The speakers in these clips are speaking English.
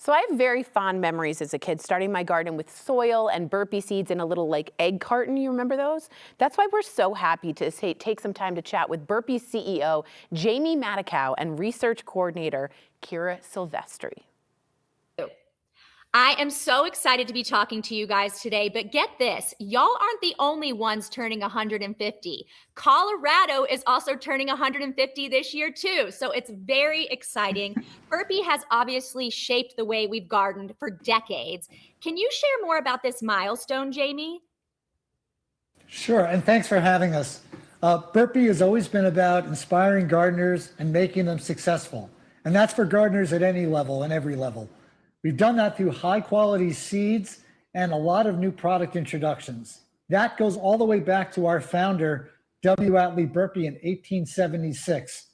So I have very fond memories as a kid starting my garden with soil and Burpee seeds in a little like egg carton. You remember those? That's why we're so happy to take some time to chat with Burpee CEO Jamie Matikow and research coordinator Kira Silvestri. I am so excited to be talking to you guys today, but get this, y'all aren't the only ones turning 150. Colorado is also turning 150 this year too, so it's very exciting. Burpee has obviously shaped the way we've gardened for decades. Can you share more about this milestone, Jamie? Sure, and thanks for having us. Burpee has always been about inspiring gardeners and making them successful. And that's for gardeners at any level and every level. We've done that through high quality seeds and a lot of new product introductions. That goes all the way back to our founder, W. Atlee Burpee, in 1876.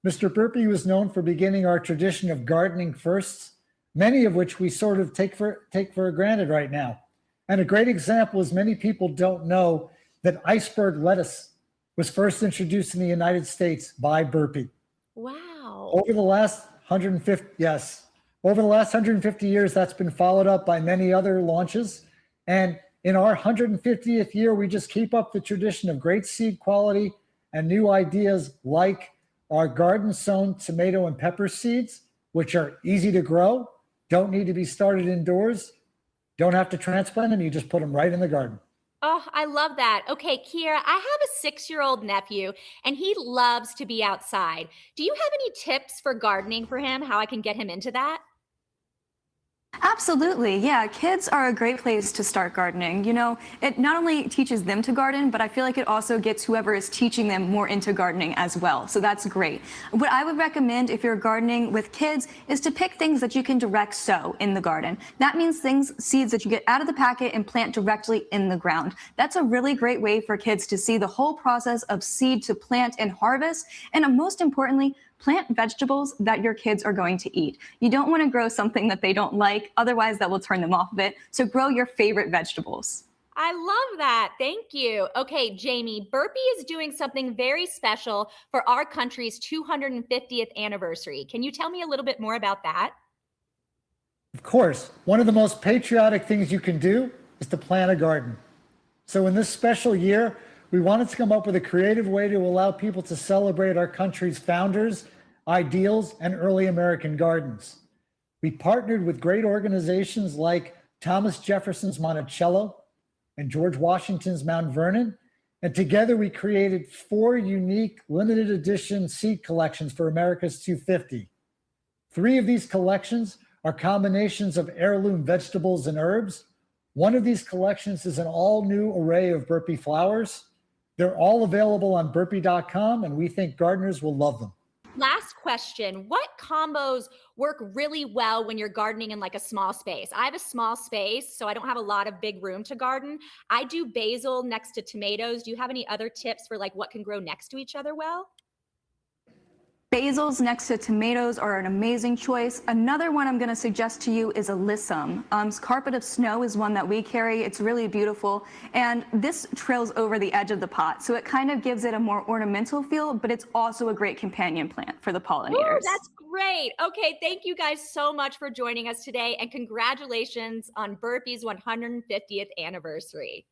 Mr. Burpee was known for beginning our tradition of gardening firsts, many of which we sort of take for granted right now. And a great example is many people don't know that iceberg lettuce was first introduced in the United States by Burpee. Wow. Over the last 150 years, that's been followed up by many other launches. And in our 150th year, we just keep up the tradition of great seed quality and new ideas like our garden sown tomato and pepper seeds, which are easy to grow, don't need to be started indoors, don't have to transplant them, you just put them right in the garden. Oh, I love that. Okay, Kira, I have a 6-year-old nephew and he loves to be outside. Do you have any tips for gardening for him, how I can get him into that? Absolutely. Yeah, kids are a great place to start gardening. You know, it not only teaches them to garden, but I feel like it also gets whoever is teaching them more into gardening as well. So that's great. What I would recommend if you're gardening with kids is to pick things that you can direct sow in the garden. That means seeds that you get out of the packet and plant directly in the ground. That's a really great way for kids to see the whole process of seed to plant and harvest. And most importantly, plant vegetables that your kids are going to eat. You don't want to grow something that they don't like, otherwise that will turn them off of it. So grow your favorite vegetables. I love that. Thank you. Okay, Jamie, Burpee is doing something very special for our country's 250th anniversary. Can you tell me a little bit more about that? Of course, one of the most patriotic things you can do is to plant a garden. So in this special year, we wanted to come up with a creative way to allow people to celebrate our country's founders, ideals, and early American gardens. We partnered with great organizations like Thomas Jefferson's Monticello and George Washington's Mount Vernon, and together we created 4 unique limited edition seed collections for America's 250. 3 of these collections are combinations of heirloom vegetables and herbs. One of these collections is an all-new array of Burpee flowers. They're all available on Burpee.com, and we think gardeners will love them. Last question. What combos work really well when you're gardening in like a small space? I have a small space, so I don't have a lot of big room to garden. I do basil next to tomatoes. Do you have any other tips for like what can grow next to each other well? Basils next to tomatoes are an amazing choice. Another one I'm going to suggest to you is alyssum. Carpet of snow is one that we carry. It's really beautiful. And this trails over the edge of the pot. So it kind of gives it a more ornamental feel, but it's also a great companion plant for the pollinators. Ooh, that's great. Okay, thank you guys so much for joining us today. And congratulations on Burpee's 150th anniversary.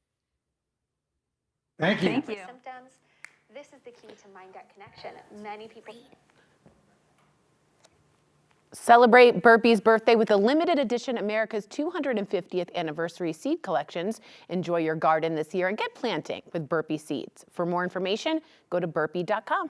Thank you. Thank you. Symptoms. This is the key to mind-gut connection. Many people Celebrate Burpee's birthday with a limited edition America's 250th anniversary seed collections. Enjoy your garden this year and get planting with Burpee seeds. For more information, go to Burpee.com.